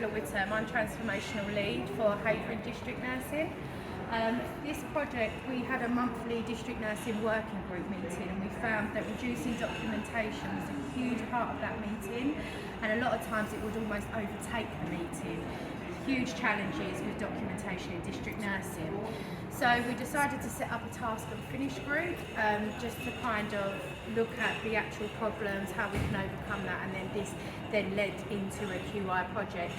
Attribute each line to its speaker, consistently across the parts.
Speaker 1: Witham. I'm Transformational Lead for Havering District Nursing. This project, we had a monthly district nursing working group meeting, and we found that reducing documentation was a huge part of that meeting, and a lot of times it would almost overtake the meeting. Huge challenges with documentation in district nursing. So we decided to set up a task and finish group just to kind of look at the actual problems, how we can overcome that, and then this then led into a QI project.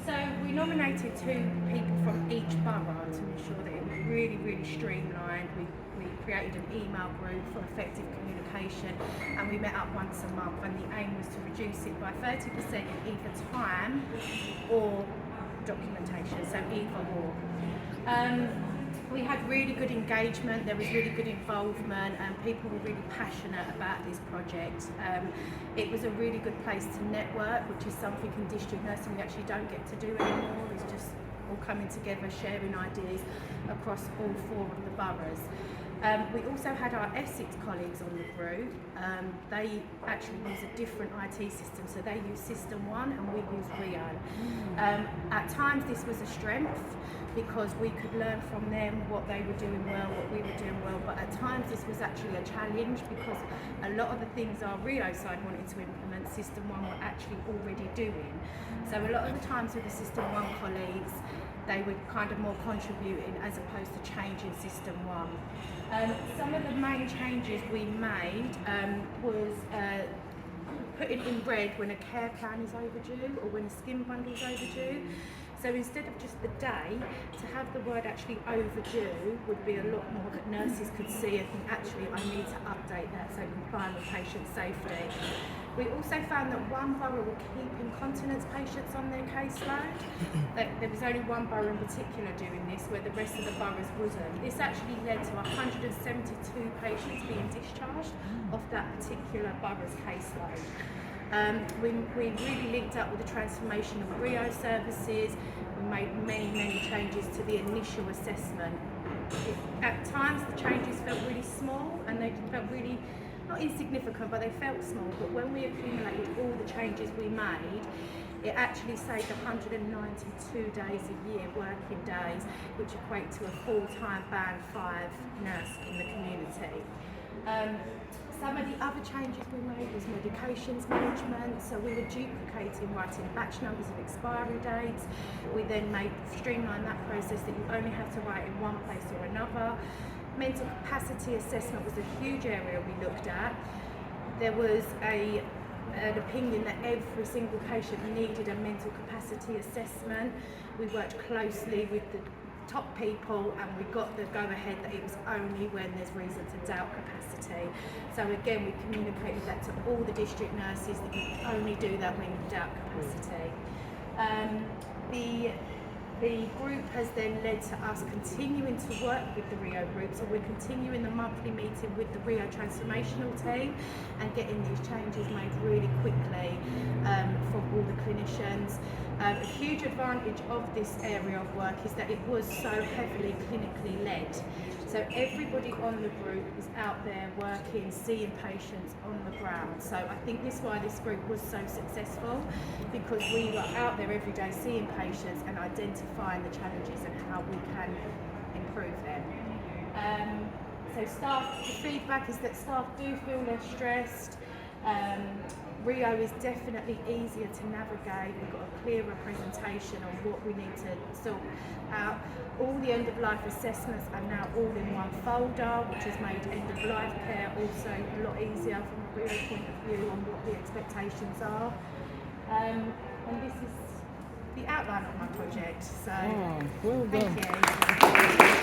Speaker 1: So we nominated 2 people from each borough to ensure that it was really streamlined. We created an email group for effective communication, and we met up once a month, and the aim was to reduce it by 30% in either time or documentation, so either or. We had really good engagement, there was really good involvement, and people were really passionate about this project. It was a really good place to network, which is something in district nursing we actually don't get to do anymore. It's just all coming together, sharing ideas across all 4 of the boroughs. We also had our Essex colleagues on the group. They actually use a different IT system, so they use System 1 and we use Rio. At times this was a strength because we could learn from them what they were doing well, what we were doing well, but at times this was actually a challenge because a lot of the things our Rio side wanted to implement, System 1 were actually already doing. So a lot of the times with the System 1 colleagues, they were kind of more contributing as opposed to changing System 1. Some of the main changes we made was putting in red when a care plan is overdue or when a skin bundle is overdue. So instead of just the day, to have the word actually overdue would be a lot more that nurses could see and think, actually I need to update that, so complying with patient safety. We also found that one borough were keeping continence patients on their caseload. There was only one borough in particular doing this, where the rest of the boroughs wasn't. This actually led to 172 patients being discharged off that particular borough's caseload. We really linked up with the Transformational Rio services. We made many changes to the initial assessment. At times the changes felt really small and they felt really, not insignificant, but they felt small. But when we accumulated all the changes we made, it actually saved 192 days a year, working days, which equate to a full-time Band 5 nurse in the community. Some of the other changes we made was medications management, so we were duplicating writing batch numbers of expiry dates. We then streamlined that process that you only have to write in one place or another. Mental capacity assessment was a huge area we looked at. There was an opinion that every single patient needed a mental capacity assessment. We worked closely with the top people and we got the go-ahead that it was only when there's reason to doubt capacity. So again, we communicated that to all the district nurses that you only do that when you doubt capacity. The group has then led to us continuing to work with the Rio group, so we're continuing the monthly meeting with the Rio Transformational team and getting these changes made really quickly for all the clinicians. A huge advantage of this area of work is that it was so heavily clinically led. So everybody on the group was out there working, seeing patients on the ground. So I think this is why this group was so successful, because we were out there every day seeing patients and identifying the challenges and how we can improve them. So staff, the feedback is that staff do feel less stressed. Rio is definitely easier to navigate. We've got a clearer presentation on what we need to sort out. All the end-of-life assessments are now all in one folder, which has made end-of-life care also a lot easier from a Rio point of view on what the expectations are. And this is the outline of my project. So,
Speaker 2: well done.
Speaker 1: Thank you.